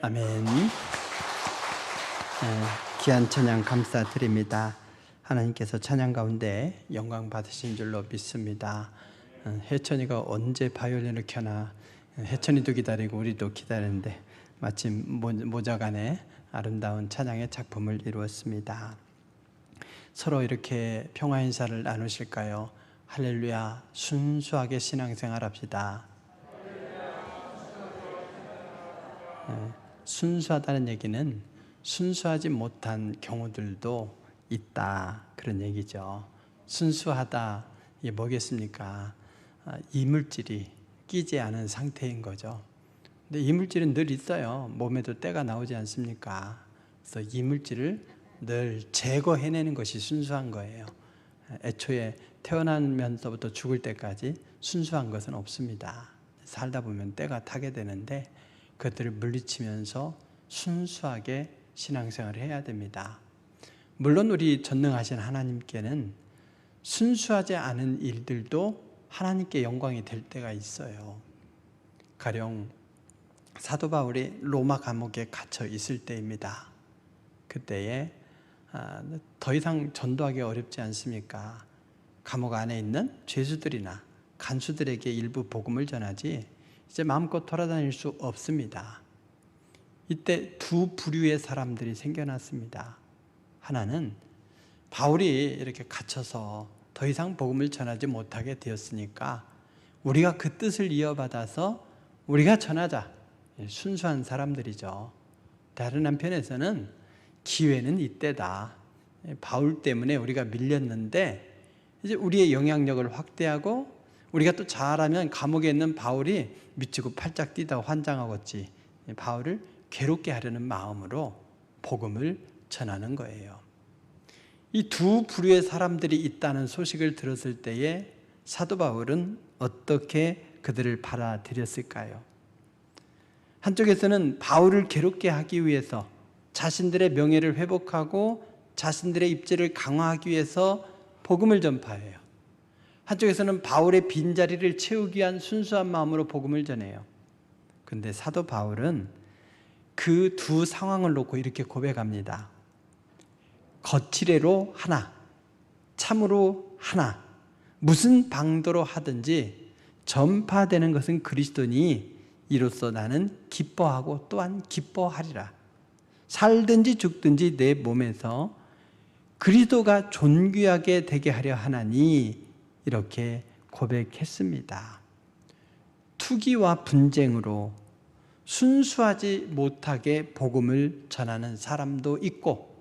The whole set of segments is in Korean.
아멘. 귀한 찬양 감사드립니다. 하나님께서 찬양 가운데 영광 받으신 줄로 믿습니다. 혜천이가 언제 바이올린을 켜나 혜천이도 기다리고 우리도 기다리는데 마침 모자간에 아름다운 찬양의 작품을 이루었습니다. 서로 이렇게 평화 인사를 나누실까요? 할렐루야, 순수하게 신앙생활 합시다. 순수하다는 얘기는 순수하지 못한 경우들도 있다, 그런 얘기죠. 순수하다, 이게 뭐겠습니까? 이물질이 끼지 않은 상태인 거죠. 근데 이물질은 늘 있어요. 몸에도 때가 나오지 않습니까? 그래서 이물질을 늘 제거해내는 것이 순수한 거예요. 애초에 태어나면서부터 죽을 때까지 순수한 것은 없습니다. 살다 보면 때가 타게 되는데 그것들을 물리치면서 순수하게 신앙생활을 해야 됩니다. 물론 우리 전능하신 하나님께는 순수하지 않은 일들도 하나님께 영광이 될 때가 있어요. 가령 사도 바울이 로마 감옥에 갇혀 있을 때입니다. 그때에 더 이상 전도하기 어렵지 않습니까? 감옥 안에 있는 죄수들이나 간수들에게 일부 복음을 전하지 이제 마음껏 돌아다닐 수 없습니다. 이때 두 부류의 사람들이 생겨났습니다. 하나는 바울이 이렇게 갇혀서 더 이상 복음을 전하지 못하게 되었으니까 우리가 그 뜻을 이어받아서 우리가 전하자, 순수한 사람들이죠. 다른 한편에서는 기회는 이때다. 바울 때문에 우리가 밀렸는데 이제 우리의 영향력을 확대하고 우리가 또 잘하면 감옥에 있는 바울이 미치고 팔짝 뛰다 환장하겠지. 바울을 괴롭게 하려는 마음으로 복음을 전하는 거예요. 이 두 부류의 사람들이 있다는 소식을 들었을 때에 사도 바울은 어떻게 그들을 받아들였을까요? 한쪽에서는 바울을 괴롭게 하기 위해서 자신들의 명예를 회복하고 자신들의 입지를 강화하기 위해서 복음을 전파해요. 한쪽에서는 바울의 빈자리를 채우기 위한 순수한 마음으로 복음을 전해요. 그런데 사도 바울은 그 두 상황을 놓고 이렇게 고백합니다. 거칠애로 하나, 참으로 하나, 무슨 방도로 하든지 전파되는 것은 그리스도니 이로써 나는 기뻐하고 또한 기뻐하리라. 살든지 죽든지 내 몸에서 그리스도가 존귀하게 되게 하려 하나니 이렇게 고백했습니다. 투기와 분쟁으로 순수하지 못하게 복음을 전하는 사람도 있고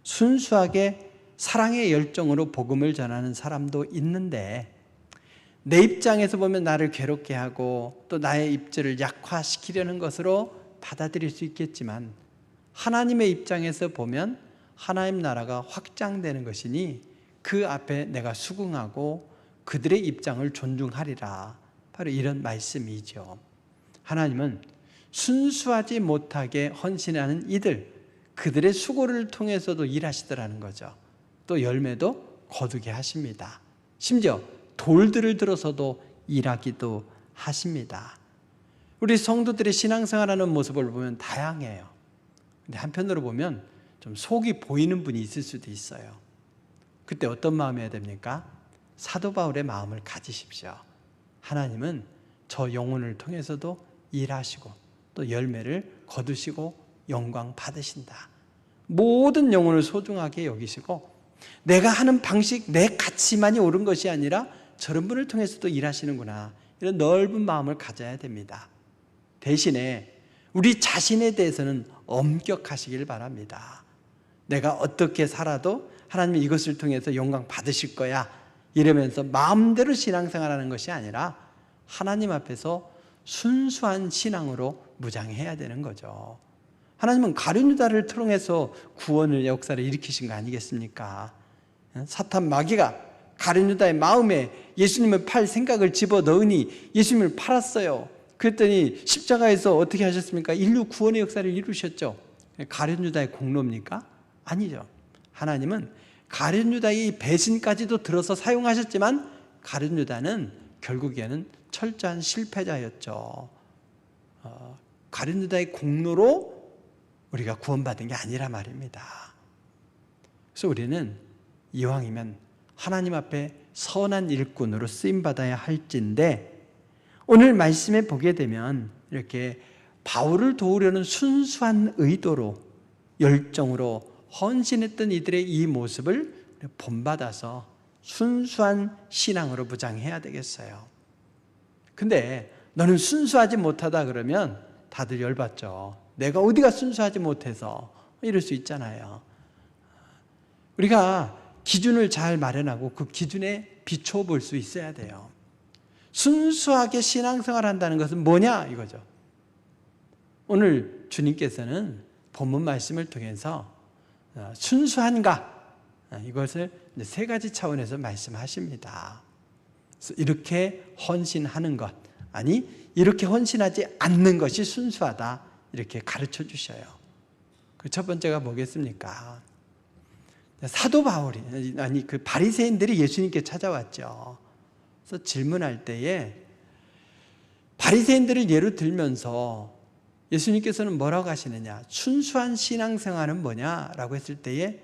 순수하게 사랑의 열정으로 복음을 전하는 사람도 있는데 내 입장에서 보면 나를 괴롭게 하고 또 나의 입지를 약화시키려는 것으로 받아들일 수 있겠지만 하나님의 입장에서 보면 하나님 나라가 확장되는 것이니 그 앞에 내가 수긍하고 그들의 입장을 존중하리라. 바로 이런 말씀이죠. 하나님은 순수하지 못하게 헌신하는 이들, 그들의 수고를 통해서도 일하시더라는 거죠. 또 열매도 거두게 하십니다. 심지어 돌들을 들어서도 일하기도 하십니다. 우리 성도들의 신앙생활하는 모습을 보면 다양해요. 근데 한편으로 보면 좀 속이 보이는 분이 있을 수도 있어요. 그때 어떤 마음이어야 됩니까? 사도 바울의 마음을 가지십시오. 하나님은 저 영혼을 통해서도 일하시고 또 열매를 거두시고 영광 받으신다. 모든 영혼을 소중하게 여기시고 내가 하는 방식, 내 가치만이 옳은 것이 아니라 저런 분을 통해서도 일하시는구나. 이런 넓은 마음을 가져야 됩니다. 대신에 우리 자신에 대해서는 엄격하시길 바랍니다. 내가 어떻게 살아도 하나님이 이것을 통해서 영광 받으실 거야 이러면서 마음대로 신앙생활하는 것이 아니라 하나님 앞에서 순수한 신앙으로 무장해야 되는 거죠. 하나님은 가룟 유다를 통해서 구원의 역사를 일으키신 거 아니겠습니까? 사탄 마귀가 가룟 유다의 마음에 예수님을 팔 생각을 집어넣으니 예수님을 팔았어요. 그랬더니 십자가에서 어떻게 하셨습니까? 인류 구원의 역사를 이루셨죠. 가룟 유다의 공로입니까? 아니죠. 하나님은 가룟 유다의 배신까지도 들어서 사용하셨지만 가룟 유다는 결국에는 철저한 실패자였죠. 가룟 유다의 공로로 우리가 구원받은 게 아니라 말입니다. 그래서 우리는 이왕이면 하나님 앞에 선한 일꾼으로 쓰임받아야 할진데, 오늘 말씀에 보게 되면 이렇게 바울을 도우려는 순수한 의도로 열정으로 헌신했던 이들의 이 모습을 본받아서 순수한 신앙으로 무장해야 되겠어요. 근데 너는 순수하지 못하다 그러면 다들 열받죠. 내가 어디가 순수하지 못해서, 이럴 수 있잖아요. 우리가 기준을 잘 마련하고 그 기준에 비춰볼 수 있어야 돼요. 순수하게 신앙생활한다는 것은 뭐냐 이거죠. 오늘 주님께서는 본문 말씀을 통해서 순수한가, 이것을 세 가지 차원에서 말씀하십니다. 그래서 이렇게 헌신하는 것, 아니 이렇게 헌신하지 않는 것이 순수하다, 이렇게 가르쳐 주셔요. 그 첫 번째가 뭐겠습니까? 사도 바울이, 아니 그 바리새인들이 예수님께 찾아왔죠. 그래서 질문할 때에 바리새인들을 예로 들면서 예수님께서는 뭐라고 하시느냐, 순수한 신앙생활은 뭐냐라고 했을 때에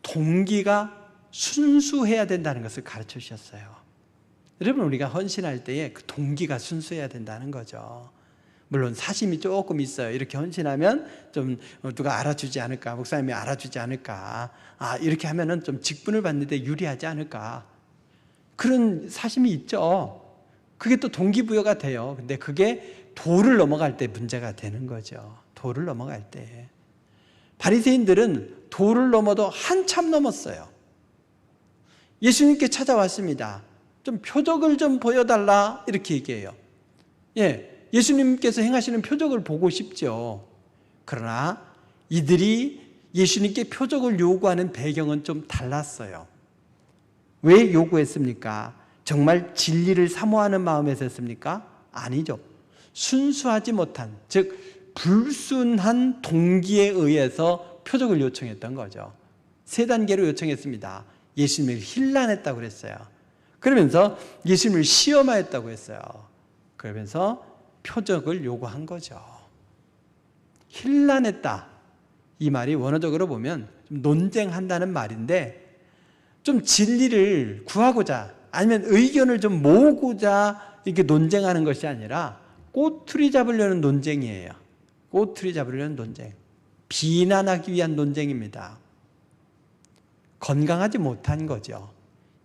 동기가 순수해야 된다는 것을 가르쳐 주셨어요. 여러분, 우리가 헌신할 때에 그 동기가 순수해야 된다는 거죠. 물론 사심이 조금 있어요. 이렇게 헌신하면 좀 누가 알아주지 않을까, 목사님이 알아주지 않을까, 이렇게 하면은 좀 직분을 받는데 유리하지 않을까, 그런 사심이 있죠. 그게 또 동기부여가 돼요. 근데 그게 도를 넘어갈 때 문제가 되는 거죠. 도를 넘어갈 때. 바리새인들은 도를 넘어도 한참 넘었어요. 예수님께 찾아왔습니다. 좀 표적을 좀 보여달라, 이렇게 얘기해요. 예수님께서 행하시는 표적을 보고 싶죠. 그러나 이들이 예수님께 표적을 요구하는 배경은 좀 달랐어요. 왜 요구했습니까? 정말 진리를 사모하는 마음에서 했습니까? 아니죠. 순수하지 못한, 즉 불순한 동기에 의해서 표적을 요청했던 거죠. 세 단계로 요청했습니다. 예수님을 힐난했다고 그랬어요. 그러면서 예수님을 시험하였다고 했어요. 그러면서 표적을 요구한 거죠. 힐난했다, 이 말이 원어적으로 보면 좀 논쟁한다는 말인데, 좀 진리를 구하고자 아니면 의견을 좀 모으고자 이렇게 논쟁하는 것이 아니라 꼬투리 잡으려는 논쟁이에요. 꼬투리 잡으려는 논쟁, 비난하기 위한 논쟁입니다. 건강하지 못한 거죠.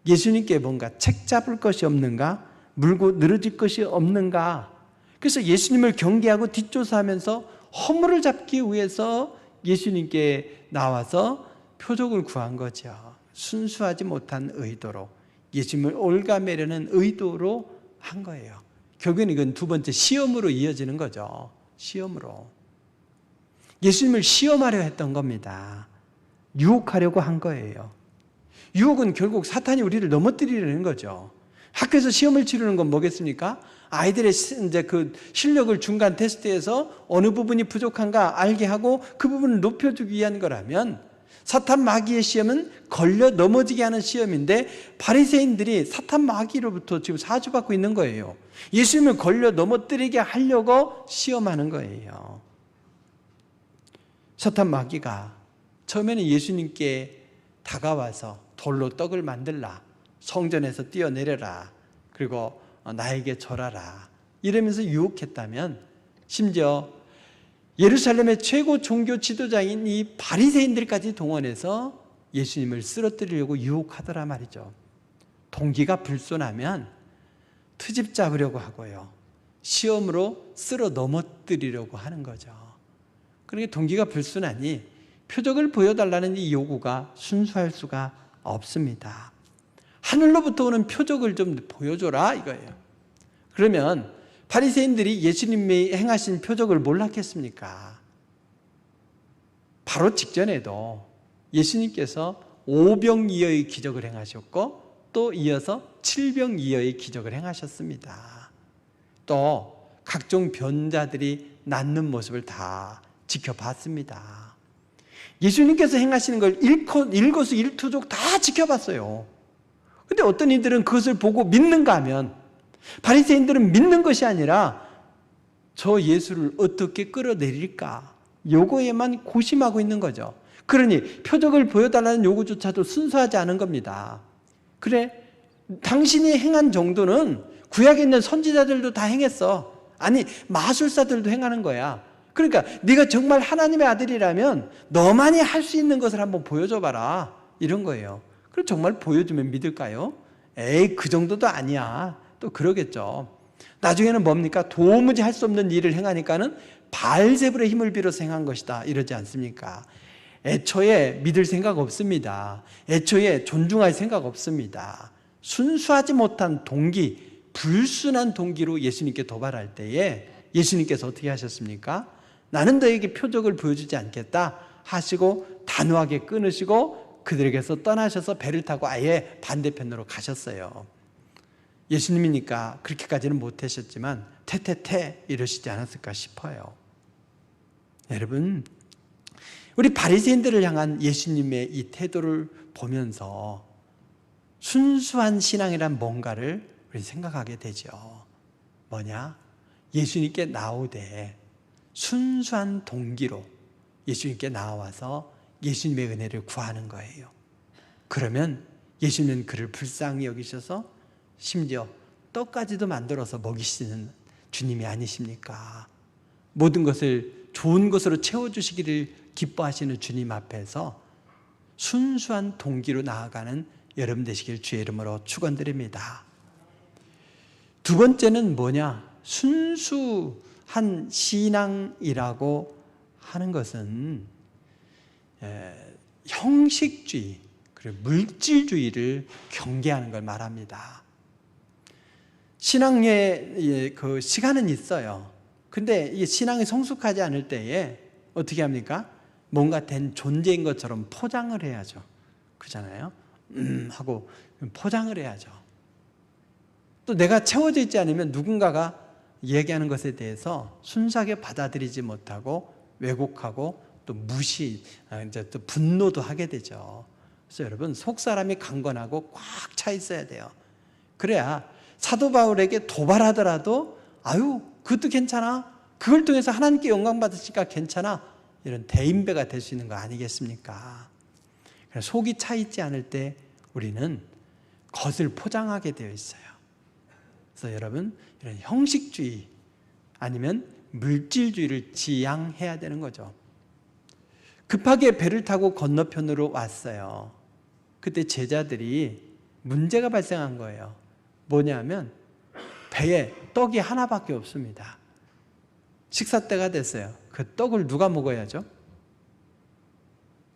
예수님께 뭔가 책 잡을 것이 없는가, 물고 늘어질 것이 없는가. 그래서 예수님을 경계하고 뒷조사하면서 허물을 잡기 위해서 예수님께 나와서 표적을 구한 거죠. 순수하지 못한 의도로, 예수님을 올가매려는 의도로 한 거예요. 결국은 이건 두 번째 시험으로 이어지는 거죠. 시험으로. 예수님을 시험하려 했던 겁니다. 유혹하려고 한 거예요. 유혹은 결국 사탄이 우리를 넘어뜨리려는 거죠. 학교에서 시험을 치르는 건 뭐겠습니까? 아이들의 이제 그 실력을 중간 테스트에서 어느 부분이 부족한가 알게 하고 그 부분을 높여주기 위한 거라면, 사탄 마귀의 시험은 걸려 넘어지게 하는 시험인데, 바리새인들이 사탄 마귀로부터 지금 사주받고 있는 거예요. 예수님을 걸려 넘어뜨리게 하려고 시험하는 거예요. 사탄 마귀가 처음에는 예수님께 다가와서 돌로 떡을 만들라, 성전에서 뛰어내려라, 그리고 나에게 절하라, 이러면서 유혹했다면, 심지어 예루살렘의 최고 종교 지도자인 이 바리새인들까지 동원해서 예수님을 쓰러뜨리려고 유혹하더라 말이죠. 동기가 불순하면 트집 잡으려고 하고요, 시험으로 쓸어 넘어뜨리려고 하는 거죠. 그러니까 동기가 불순하니 표적을 보여달라는 이 요구가 순수할 수가 없습니다. 하늘로부터 오는 표적을 좀 보여줘라, 이거예요. 그러면 바리새인들이 예수님이 행하신 표적을 몰랐겠습니까? 바로 직전에도 예수님께서 5병이어의 기적을 행하셨고, 또 이어서 7병이어의 기적을 행하셨습니다. 또 각종 변자들이 낫는 모습을 다 지켜봤습니다. 예수님께서 행하시는 걸 일거수일투족 다 지켜봤어요. 근데 어떤 이들은 그것을 보고 믿는가 하면, 바리새인들은 믿는 것이 아니라 저 예수를 어떻게 끌어내릴까? 요거에만 고심하고 있는 거죠. 그러니 표적을 보여달라는 요구조차도 순수하지 않은 겁니다. 그래, 당신이 행한 정도는 구약에 있는 선지자들도 다 행했어. 아니, 마술사들도 행하는 거야. 그러니까 네가 정말 하나님의 아들이라면 너만이 할 수 있는 것을 한번 보여줘봐라, 이런 거예요. 그럼 정말 보여주면 믿을까요? 에이, 그 정도도 아니야. 또 그러겠죠. 나중에는 뭡니까? 도무지 할 수 없는 일을 행하니까는 바알세불의 힘을 빌어서 행한 것이다, 이러지 않습니까? 애초에 믿을 생각 없습니다. 애초에 존중할 생각 없습니다. 순수하지 못한 동기, 불순한 동기로 예수님께 도발할 때에 예수님께서 어떻게 하셨습니까? 나는 너에게 표적을 보여주지 않겠다 하시고 단호하게 끊으시고 그들에게서 떠나셔서 배를 타고 아예 반대편으로 가셨어요. 예수님이니까 그렇게까지는 못하셨지만 태태태 이러시지 않았을까 싶어요. 여러분, 우리 바리새인들을 향한 예수님의 이 태도를 보면서 순수한 신앙이란 뭔가를 우리 생각하게 되죠. 뭐냐? 예수님께 나오되 순수한 동기로 예수님께 나와서 예수님의 은혜를 구하는 거예요. 그러면 예수님은 그를 불쌍히 여기셔서 심지어 떡까지도 만들어서 먹이시는 주님이 아니십니까? 모든 것을 좋은 것으로 채워주시기를 기뻐하시는 주님 앞에서 순수한 동기로 나아가는 여러분 되시길 주의 이름으로 축원드립니다. 두 번째는 뭐냐? 순수한 신앙이라고 하는 것은 형식주의 그리고 물질주의를 경계하는 걸 말합니다. 신앙의 그 시간은 있어요. 근데 이 신앙이 성숙하지 않을 때에 어떻게 합니까? 뭔가 된 존재인 것처럼 포장을 해야죠. 그렇잖아요? 하고 포장을 해야죠. 또 내가 채워져 있지 않으면 누군가가 얘기하는 것에 대해서 순수하게 받아들이지 못하고 왜곡하고 또 무시, 이제 또 분노도 하게 되죠. 그래서 여러분, 속 사람이 강건하고 꽉 차 있어야 돼요. 그래야 사도 바울에게 도발하더라도 아유, 그것도 괜찮아. 그걸 통해서 하나님께 영광 받으시니까 괜찮아. 이런 대인배가 될 수 있는 거 아니겠습니까? 속이 차 있지 않을 때 우리는 겉을 포장하게 되어 있어요. 그래서 여러분, 이런 형식주의 아니면 물질주의를 지양해야 되는 거죠. 급하게 배를 타고 건너편으로 왔어요. 그때 제자들이 문제가 발생한 거예요. 뭐냐면 배에 떡이 하나밖에 없습니다. 식사 때가 됐어요. 그 떡을 누가 먹어야죠?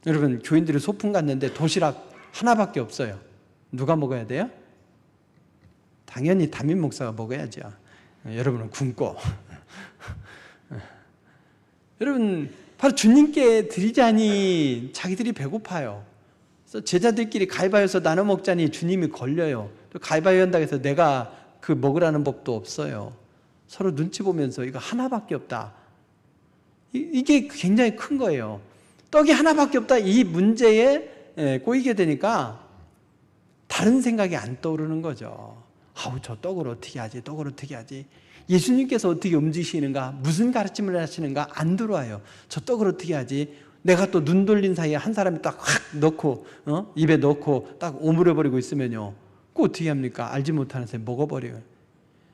여러분, 교인들이 소풍 갔는데 도시락 하나밖에 없어요. 누가 먹어야 돼요? 당연히 담임 목사가 먹어야죠. 여러분은 굶고. 여러분, 바로 주님께 드리자니 자기들이 배고파요. 그래서 제자들끼리 가위바위보해서 나눠 먹자니 주님이 걸려요. 또 가위바위보 한다고 해서 내가 그 먹으라는 법도 없어요. 서로 눈치 보면서 이거 하나밖에 없다. 이게 굉장히 큰 거예요. 떡이 하나밖에 없다. 이 문제에 꼬이게 되니까 다른 생각이 안 떠오르는 거죠. 아우, 저 떡을 어떻게 하지? 떡을 어떻게 하지? 예수님께서 어떻게 움직이시는가? 무슨 가르침을 하시는가? 안 들어와요. 저 떡을 어떻게 하지? 내가 또 눈 돌린 사이에 한 사람이 딱 확 넣고 입에 넣고 딱 오므려버리고 있으면요. 그거 어떻게 합니까? 알지 못하는 사람이 먹어버려요.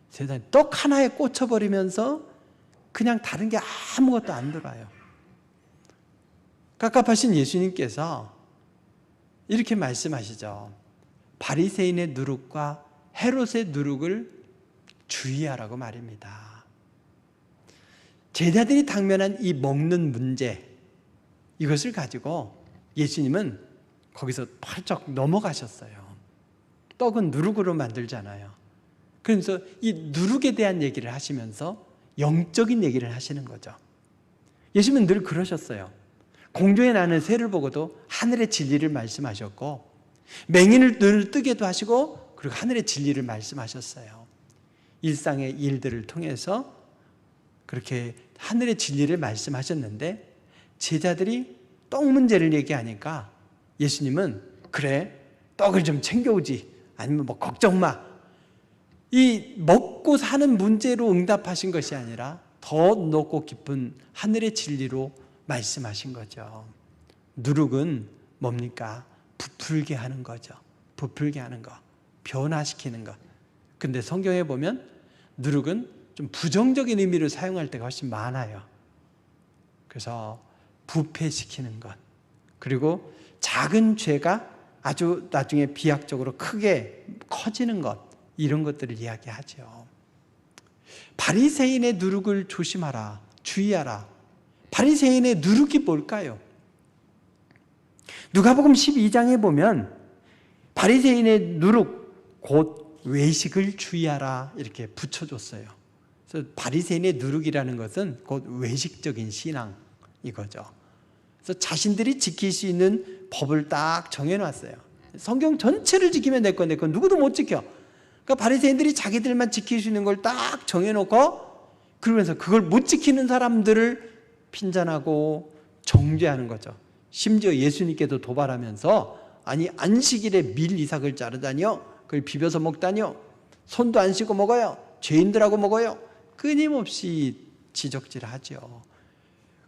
세상에 떡 하나에 꽂혀버리면서 그냥 다른 게 아무것도 안 들어와요. 깝깝하신 예수님께서 이렇게 말씀하시죠. 바리새인의 누룩과 헤롯의 누룩을 주의하라고 말입니다. 제자들이 당면한 이 먹는 문제, 이것을 가지고 예수님은 거기서 펄쩍 넘어가셨어요. 떡은 누룩으로 만들잖아요. 그래서 이 누룩에 대한 얘기를 하시면서 영적인 얘기를 하시는 거죠. 예수님은 늘 그러셨어요. 공중에 나는 새를 보고도 하늘의 진리를 말씀하셨고, 맹인을 늘 뜨게도 하시고, 그리고 하늘의 진리를 말씀하셨어요. 일상의 일들을 통해서 그렇게 하늘의 진리를 말씀하셨는데, 제자들이 떡 문제를 얘기하니까 예수님은 그래, 떡을 좀 챙겨오지, 아니면 걱정 마. 이 먹고 사는 문제로 응답하신 것이 아니라 더 높고 깊은 하늘의 진리로 말씀하신 거죠. 누룩은 뭡니까? 부풀게 하는 거죠. 부풀게 하는 거, 변화시키는 것. 근데 성경에 보면 누룩은 좀 부정적인 의미로 사용할 때가 훨씬 많아요. 그래서 부패시키는 것, 그리고 작은 죄가 아주 나중에 비약적으로 크게 커지는 것, 이런 것들을 이야기하죠. 바리새인의 누룩을 조심하라, 주의하라. 바리새인의 누룩이 뭘까요? 누가복음 12장에 보면 바리새인의 누룩, 곧 외식을 주의하라 이렇게 붙여줬어요. 그래서 바리새인의 누룩이라는 것은 곧 외식적인 신앙 이거죠. 그래서 자신들이 지킬 수 있는 법을 딱 정해놨어요. 성경 전체를 지키면 내 건데 그건 누구도 못 지켜. 그러니까 바리새인들이 자기들만 지킬 수 있는 걸 딱 정해놓고 그러면서 그걸 못 지키는 사람들을 핀잔하고 정죄하는 거죠. 심지어 예수님께도 도발하면서 아니 안식일에 밀 이삭을 자르다니요, 그걸 비벼서 먹다니요, 손도 안 씻고 먹어요, 죄인들하고 먹어요, 끊임없이 지적질하죠.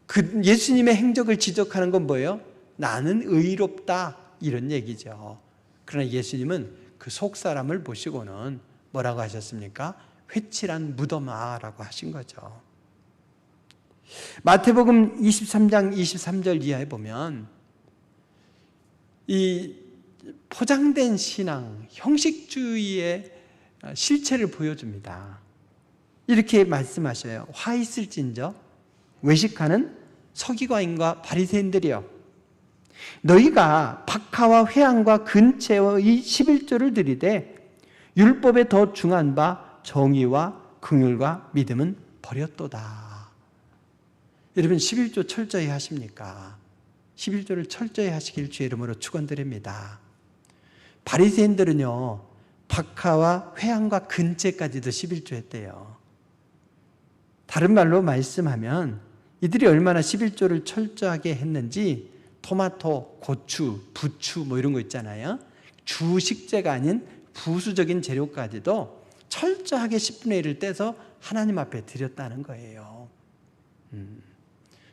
그 예수님의 행적을 지적하는 건 뭐예요? 나는 의롭다 이런 얘기죠. 그러나 예수님은 그 속 사람을 보시고는 뭐라고 하셨습니까? 회칠한 무덤아라고 하신 거죠. 마태복음 23장 23절 이하에 보면 이 포장된 신앙, 형식주의의 실체를 보여줍니다. 이렇게 말씀하셔요. 화 있을진저 외식하는 서기관인과 바리새인들이여, 너희가 박하와 회향과 근체의 11조를 드리되 율법에 더 중한 바 정의와 긍휼과 믿음은 버렸도다. 여러분 11조 철저히 하십니까? 11조를 철저히 하시길 주의 이름으로 축원드립니다. 바리새인들은요, 박하와 회향과 근체까지도 11조 했대요. 다른 말로 말씀하면 이들이 얼마나 11조를 철저하게 했는지 토마토, 고추, 부추 뭐 이런 거 있잖아요. 주식재가 아닌 부수적인 재료까지도 철저하게 10분의 1을 떼서 하나님 앞에 드렸다는 거예요.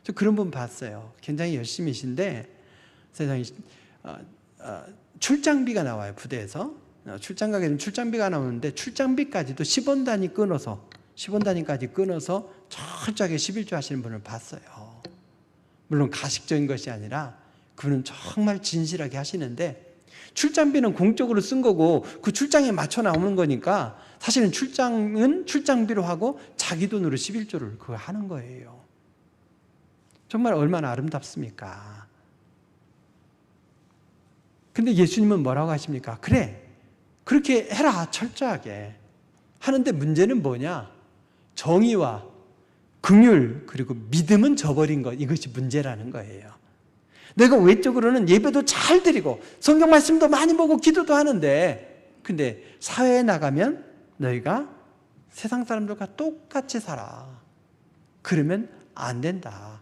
저 그런 분 봤어요. 굉장히 열심히신데 세상에 출장비가 나와요. 부대에서 출장 가게 되면 출장비가 나오는데 출장비까지도 10원 단위 끊어서 10원 단위까지 끊어서 철저하게 11조 하시는 분을 봤어요. 물론 가식적인 것이 아니라 그분은 정말 진실하게 하시는데 출장비는 공적으로 쓴 거고 그 출장에 맞춰 나오는 거니까 사실은 출장은 출장비로 하고 자기 돈으로 11조를 그거 하는 거예요. 정말 얼마나 아름답습니까? 근데 예수님은 뭐라고 하십니까? 그래, 그렇게 해라, 철저하게. 하는데 문제는 뭐냐? 정의와 긍휼 그리고 믿음은 저버린 것, 이것이 문제라는 거예요. 내가 외적으로는 예배도 잘 드리고 성경 말씀도 많이 보고 기도도 하는데 근데 사회에 나가면 너희가 세상 사람들과 똑같이 살아. 그러면 안 된다.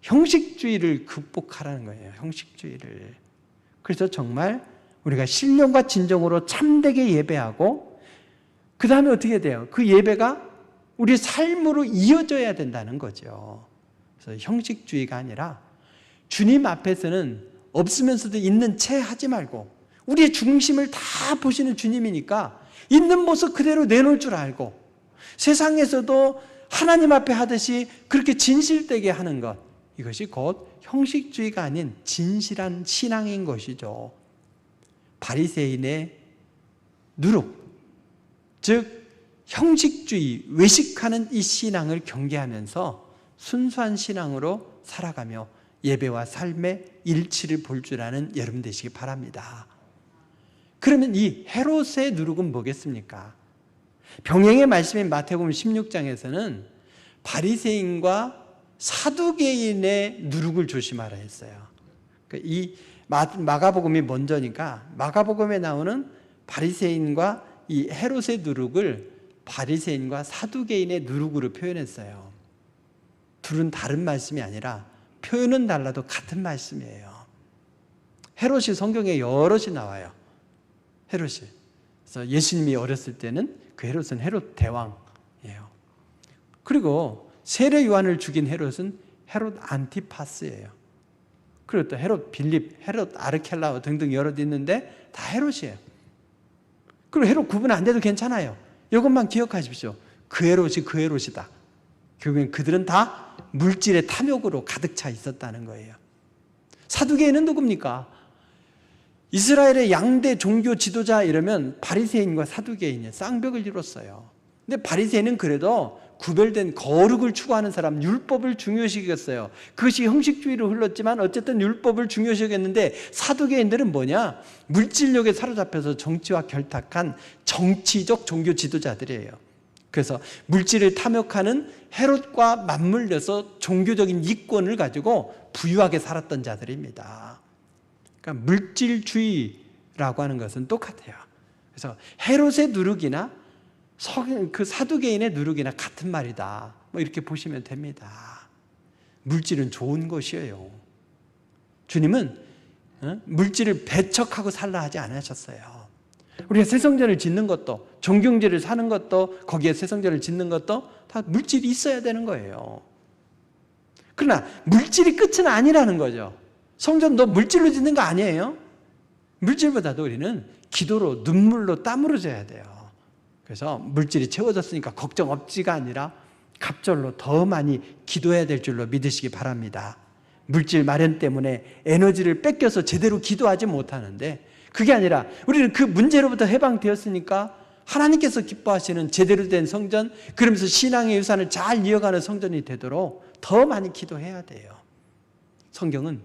형식주의를 극복하라는 거예요. 형식주의를. 그래서 정말 우리가 신령과 진정으로 참되게 예배하고 그 다음에 어떻게 돼요? 그 예배가 우리 삶으로 이어져야 된다는 거죠. 그래서 형식주의가 아니라 주님 앞에서는 없으면서도 있는 채 하지 말고 우리의 중심을 다 보시는 주님이니까 있는 모습 그대로 내놓을 줄 알고 세상에서도 하나님 앞에 하듯이 그렇게 진실되게 하는 것, 이것이 곧 형식주의가 아닌 진실한 신앙인 것이죠. 바리새인의 누룩, 즉 형식주의, 외식하는 이 신앙을 경계하면서 순수한 신앙으로 살아가며 예배와 삶의 일치를 볼 줄 아는 여러분 되시기 바랍니다. 그러면 이 헤롯의 누룩은 뭐겠습니까? 병행의 말씀인 마태복음 16장에서는 바리새인과 사두개인의 누룩을 조심하라 했어요. 이 마가복음이 먼저니까 마가복음에 나오는 바리새인과 이 헤롯의 누룩을 바리새인과 사두개인의 누룩으로 표현했어요. 둘은 다른 말씀이 아니라 표현은 달라도 같은 말씀이에요. 헤롯이 성경에 여럿이 나와요. 헤롯이. 그래서 예수님이 어렸을 때는 그 헤롯은 헤롯 대왕이에요. 그리고 세례 요한을 죽인 헤롯은 헤롯 안티파스예요. 그리고 또 헤롯 빌립, 헤롯 아르켈라오 등등 여럿 있는데 다 헤롯이에요. 그리고 헤롯 구분 안 돼도 괜찮아요. 이것만 기억하십시오. 그 헤롯이 그 헤롯이다. 결국엔 그들은 다 물질의 탐욕으로 가득 차 있었다는 거예요. 사두개인은 누굽니까? 이스라엘의 양대 종교 지도자 이러면 바리새인과 사두개인이 쌍벽을 이뤘어요. 근데 바리새인은 그래도 구별된 거룩을 추구하는 사람, 율법을 중요시 여겼어요. 그것이 형식주의로 흘렀지만 어쨌든 율법을 중요시 여겼는데, 사두개인들은 뭐냐? 물질력에 사로잡혀서 정치와 결탁한 정치적 종교 지도자들이에요. 그래서 물질을 탐욕하는 헤롯과 맞물려서 종교적인 이권을 가지고 부유하게 살았던 자들입니다. 그러니까 물질주의라고 하는 것은 똑같아요. 그래서 헤롯의 누룩이나 그 사두개인의 누룩이나 같은 말이다. 뭐 이렇게 보시면 됩니다. 물질은 좋은 것이에요. 주님은 물질을 배척하고 살라 하지 않으셨어요. 우리가 새성전을 짓는 것도, 정경제를 사는 것도, 거기에 새성전을 짓는 것도 다 물질이 있어야 되는 거예요. 그러나 물질이 끝은 아니라는 거죠. 성전도 물질로 짓는 거 아니에요. 물질보다도 우리는 기도로, 눈물로, 땀으로 져야 돼요. 그래서 물질이 채워졌으니까 걱정 없지가 아니라 갑절로 더 많이 기도해야 될 줄로 믿으시기 바랍니다. 물질 마련 때문에 에너지를 뺏겨서 제대로 기도하지 못하는데, 그게 아니라 우리는 그 문제로부터 해방되었으니까 하나님께서 기뻐하시는 제대로 된 성전, 그러면서 신앙의 유산을 잘 이어가는 성전이 되도록 더 많이 기도해야 돼요. 성경은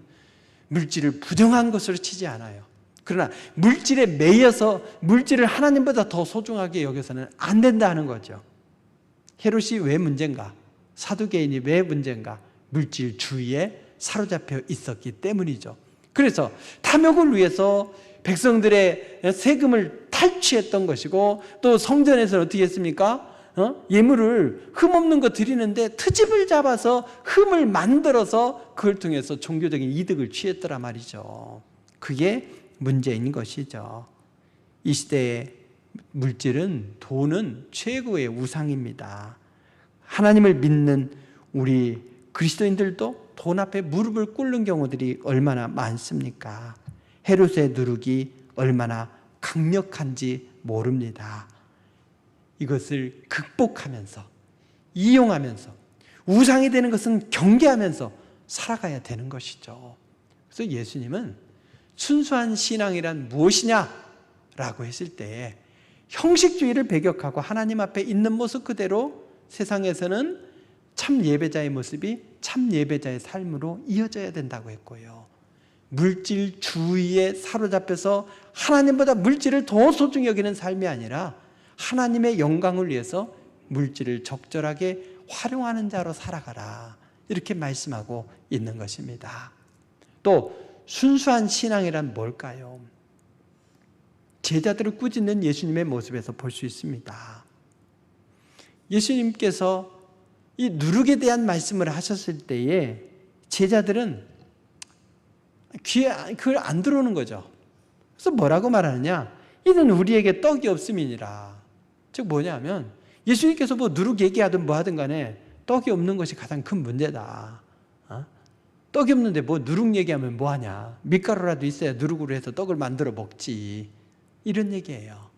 물질을 부정한 것으로 치지 않아요. 그러나 물질에 매여서 물질을 하나님보다 더 소중하게 여겨서는 안 된다는 거죠. 헤롯이 왜 문제인가? 사두개인이 왜 문제인가? 물질주의에 사로잡혀 있었기 때문이죠. 그래서 탐욕을 위해서 백성들의 세금을 탈취했던 것이고, 또 성전에서는 어떻게 했습니까? 예물을 흠없는 거 드리는데 트집을 잡아서 흠을 만들어서 그걸 통해서 종교적인 이득을 취했더라 말이죠. 그게 문제인 것이죠. 이 시대의 물질은, 돈은 최고의 우상입니다. 하나님을 믿는 우리 그리스도인들도 돈 앞에 무릎을 꿇는 경우들이 얼마나 많습니까? 헤롯의 누룩이 얼마나 강력한지 모릅니다. 이것을 극복하면서, 이용하면서, 우상이 되는 것은 경계하면서 살아가야 되는 것이죠. 그래서 예수님은 순수한 신앙이란 무엇이냐라고 했을 때 형식주의를 배격하고 하나님 앞에 있는 모습 그대로 세상에서는 참 예배자의 모습이 참 예배자의 삶으로 이어져야 된다고 했고요. 물질주의에 사로잡혀서 하나님보다 물질을 더 소중히 여기는 삶이 아니라 하나님의 영광을 위해서 물질을 적절하게 활용하는 자로 살아가라, 이렇게 말씀하고 있는 것입니다. 또 순수한 신앙이란 뭘까요? 제자들을 꾸짖는 예수님의 모습에서 볼 수 있습니다. 예수님께서 이 누룩에 대한 말씀을 하셨을 때에 제자들은 귀에 그걸 안 들어오는 거죠. 그래서 뭐라고 말하느냐? 이는 우리에게 떡이 없음이니라. 즉 뭐냐면 예수님께서 뭐 누룩 얘기하든 뭐 하든 간에 떡이 없는 것이 가장 큰 문제다. 떡이 없는데 뭐 누룩 얘기하면 뭐하냐? 밀가루라도 있어야 누룩으로 해서 떡을 만들어 먹지. 이런 얘기예요.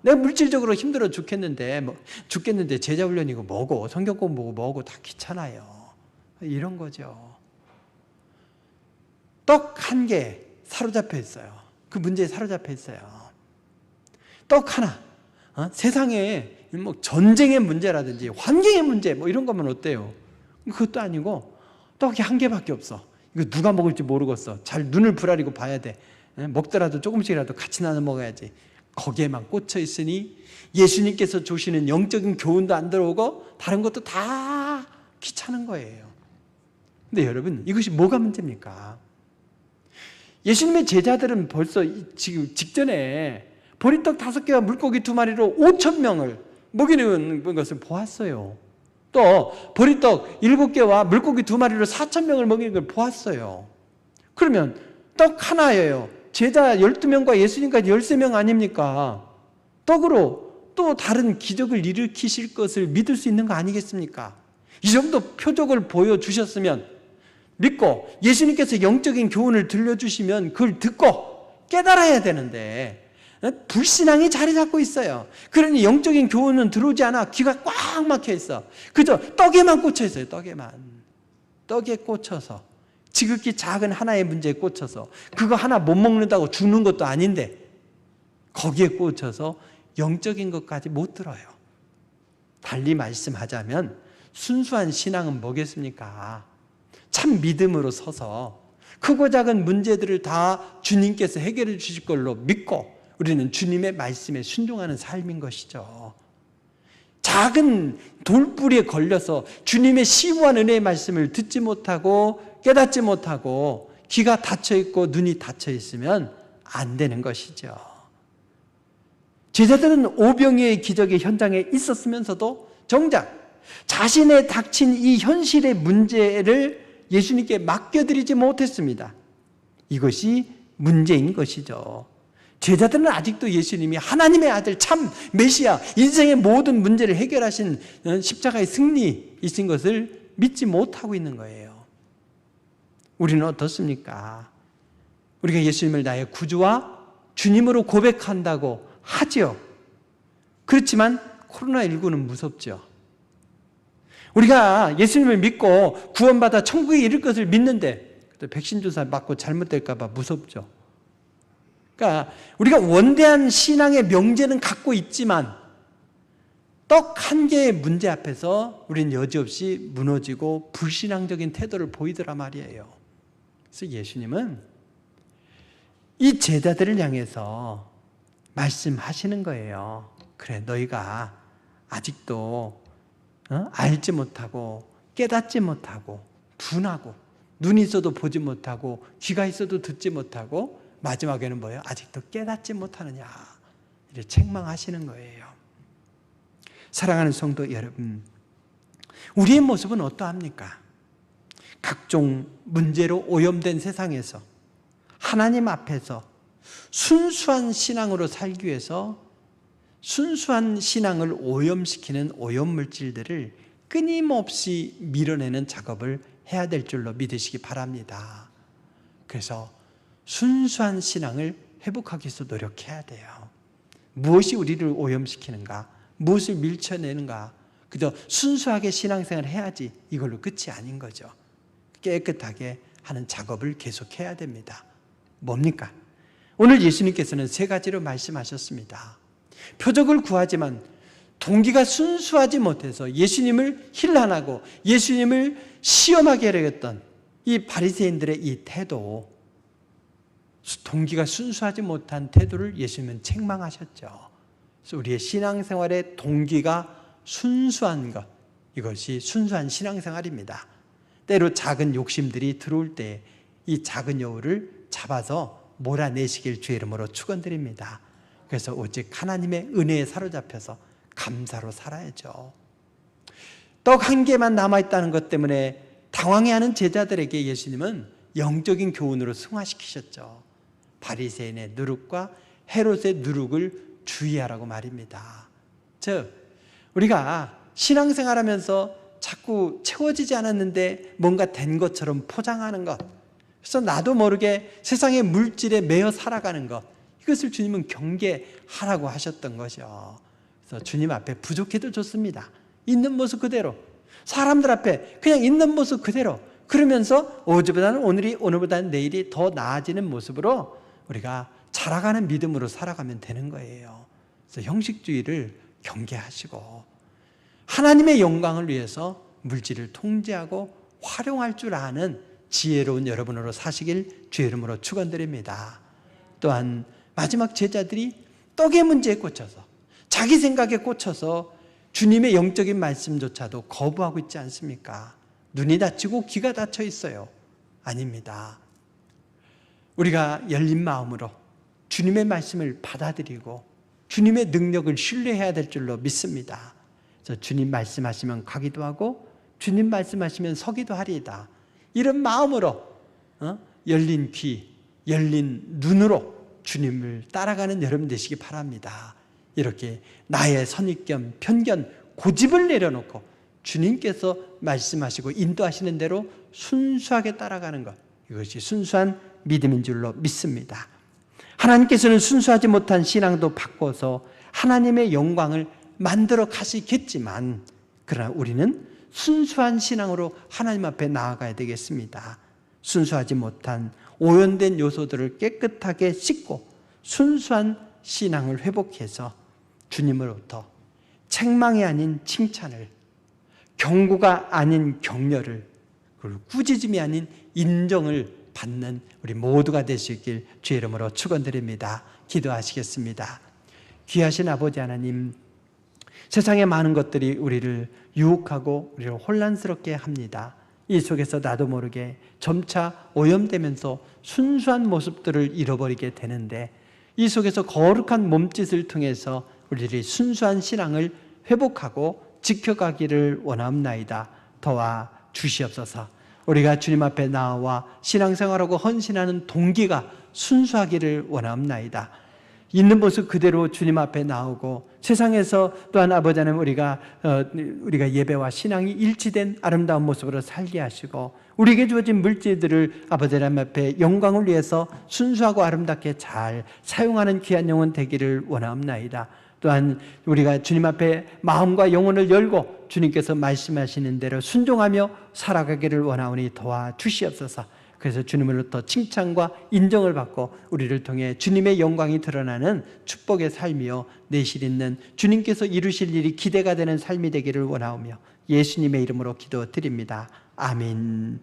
내가 물질적으로 힘들어 죽겠는데 제자 훈련이고 뭐고 성경 공부고 뭐고 다 귀찮아요. 이런 거죠. 떡 한 개 사로잡혀 있어요. 그 문제에 사로잡혀 있어요. 떡 하나. 세상에 뭐 전쟁의 문제라든지 환경의 문제 뭐 이런 거면 어때요? 그것도 아니고 떡이 한 개밖에 없어. 이거 누가 먹을지 모르겠어. 잘 눈을 부라리고 봐야 돼. 먹더라도 조금씩이라도 같이 나눠 먹어야지. 거기에만 꽂혀 있으니 예수님께서 주시는 영적인 교훈도 안 들어오고 다른 것도 다 귀찮은 거예요. 근데 여러분, 이것이 뭐가 문제입니까? 예수님의 제자들은 벌써 지금 직전에 보리떡 5개와 물고기 2마리로 5,000명을 먹이는 것을 보았어요. 또 보리떡 7개와 물고기 2마리로 4,000명을 먹이는 걸 보았어요. 그러면 떡 하나예요. 제자 12명과 예수님까지 13명 아닙니까? 떡으로 또 다른 기적을 일으키실 것을 믿을 수 있는 거 아니겠습니까? 이 정도 표적을 보여주셨으면 믿고 예수님께서 영적인 교훈을 들려주시면 그걸 듣고 깨달아야 되는데 불신앙이 자리 잡고 있어요. 그러니 영적인 교훈은 들어오지 않아. 귀가 꽉 막혀 있어. 그저 떡에만 꽂혀 있어요. 떡에 꽂혀서 지극히 작은 하나의 문제에 꽂혀서 그거 하나 못 먹는다고 죽는 것도 아닌데 거기에 꽂혀서 영적인 것까지 못 들어요. 달리 말씀하자면 순수한 신앙은 뭐겠습니까? 참 믿음으로 서서 크고 작은 문제들을 다 주님께서 해결해 주실 걸로 믿고 우리는 주님의 말씀에 순종하는 삶인 것이죠. 작은 돌뿌리에 걸려서 주님의 심오한 은혜의 말씀을 듣지 못하고 깨닫지 못하고 귀가 닫혀 있고 눈이 닫혀 있으면 안 되는 것이죠. 제자들은 오병이어의 기적의 현장에 있었으면서도 정작 자신의 닥친 이 현실의 문제를 예수님께 맡겨드리지 못했습니다. 이것이 문제인 것이죠. 제자들은 아직도 예수님이 하나님의 아들 참 메시아 인생의 모든 문제를 해결하신 십자가의 승리이신 것을 믿지 못하고 있는 거예요. 우리는 어떻습니까? 우리가 예수님을 나의 구주와 주님으로 고백한다고 하죠. 그렇지만 코로나19는 무섭죠. 우리가 예수님을 믿고 구원받아 천국에 이를 것을 믿는데 백신 주사 맞고 잘못될까 봐 무섭죠. 그러니까 우리가 원대한 신앙의 명제는 갖고 있지만 떡 한 개의 문제 앞에서 우리는 여지없이 무너지고 불신앙적인 태도를 보이더라 말이에요. 그래서 예수님은 이 제자들을 향해서 말씀하시는 거예요. 그래, 너희가 아직도 알지 못하고 깨닫지 못하고 둔하고 눈이 있어도 보지 못하고 귀가 있어도 듣지 못하고 마지막에는 뭐예요? 아직도 깨닫지 못하느냐 이렇게 책망하시는 거예요. 사랑하는 성도 여러분, 우리의 모습은 어떠합니까? 각종 문제로 오염된 세상에서 하나님 앞에서 순수한 신앙으로 살기 위해서 순수한 신앙을 오염시키는 오염물질들을 끊임없이 밀어내는 작업을 해야 될 줄로 믿으시기 바랍니다. 그래서 순수한 신앙을 회복하기 위해서 노력해야 돼요. 무엇이 우리를 오염시키는가? 무엇을 밀쳐내는가? 그저 순수하게 신앙생활을 해야지 이걸로 끝이 아닌 거죠. 깨끗하게 하는 작업을 계속해야 됩니다. 뭡니까? 오늘 예수님께서는 세 가지로 말씀하셨습니다. 표적을 구하지만 동기가 순수하지 못해서 예수님을 힐난하고 예수님을 시험하게 하려던 이 바리새인들의 이 태도, 동기가 순수하지 못한 태도를 예수님은 책망하셨죠. 그래서 우리의 신앙생활의 동기가 순수한 것, 이것이 순수한 신앙생활입니다. 때로 작은 욕심들이 들어올 때 이 작은 여우를 잡아서 몰아내시길 주의 이름으로 축원드립니다. 그래서 오직 하나님의 은혜에 사로잡혀서 감사로 살아야죠. 떡 한 개만 남아있다는 것 때문에 당황해하는 제자들에게 예수님은 영적인 교훈으로 승화시키셨죠. 바리새인의 누룩과 헤롯의 누룩을 주의하라고 말입니다. 즉 우리가 신앙생활하면서 자꾸 채워지지 않았는데 뭔가 된 것처럼 포장하는 것, 그래서 나도 모르게 세상의 물질에 매여 살아가는 것, 이것을 주님은 경계하라고 하셨던 거죠. 그래서 주님 앞에 부족해도 좋습니다. 있는 모습 그대로, 사람들 앞에 그냥 있는 모습 그대로, 그러면서 어제보다는 오늘이, 오늘보다는 내일이 더 나아지는 모습으로 우리가 자라가는 믿음으로 살아가면 되는 거예요. 그래서 형식주의를 경계하시고 하나님의 영광을 위해서 물질을 통제하고 활용할 줄 아는 지혜로운 여러분으로 사시길 주의 이름으로 축원드립니다. 또한 마지막 제자들이 떡의 문제에 꽂혀서 자기 생각에 꽂혀서 주님의 영적인 말씀조차도 거부하고 있지 않습니까? 눈이 닫히고 귀가 닫혀 있어요. 아닙니다. 우리가 열린 마음으로 주님의 말씀을 받아들이고 주님의 능력을 신뢰해야 될 줄로 믿습니다. 그래서 주님 말씀하시면 가기도 하고 주님 말씀하시면 서기도 하리이다. 이런 마음으로 열린 귀, 열린 눈으로 주님을 따라가는 여러분 되시기 바랍니다. 이렇게 나의 선입견, 편견, 고집을 내려놓고 주님께서 말씀하시고 인도하시는 대로 순수하게 따라가는 것, 이것이 순수한 믿음인 줄로 믿습니다. 하나님께서는 순수하지 못한 신앙도 바꿔서 하나님의 영광을 만들어 가시겠지만, 그러나 우리는 순수한 신앙으로 하나님 앞에 나아가야 되겠습니다. 순수하지 못한 오염된 요소들을 깨끗하게 씻고 순수한 신앙을 회복해서 주님으로부터 책망이 아닌 칭찬을, 경고가 아닌 격려를, 그리고 꾸짖음이 아닌 인정을 받는 우리 모두가 될 수 있길 주의 이름으로 축원드립니다. 기도하시겠습니다. 귀하신 아버지 하나님, 세상의 많은 것들이 우리를 유혹하고 우리를 혼란스럽게 합니다. 이 속에서 나도 모르게 점차 오염되면서 순수한 모습들을 잃어버리게 되는데, 이 속에서 거룩한 몸짓을 통해서 우리들이 순수한 신앙을 회복하고 지켜가기를 원하옵나이다. 도와 주시옵소서. 우리가 주님 앞에 나와 신앙생활하고 헌신하는 동기가 순수하기를 원하옵나이다. 있는 모습 그대로 주님 앞에 나오고, 세상에서 또한 아버지 하나님 우리가 예배와 신앙이 일치된 아름다운 모습으로 살게 하시고, 우리에게 주어진 물질들을 아버지 하나님 앞에 영광을 위해서 순수하고 아름답게 잘 사용하는 귀한 영혼 되기를 원하옵나이다. 또한 우리가 주님 앞에 마음과 영혼을 열고 주님께서 말씀하시는 대로 순종하며 살아가기를 원하오니 도와주시옵소서. 그래서 주님으로부터 칭찬과 인정을 받고 우리를 통해 주님의 영광이 드러나는 축복의 삶이요, 내실 있는 주님께서 이루실 일이 기대가 되는 삶이 되기를 원하오며 예수님의 이름으로 기도드립니다. 아멘.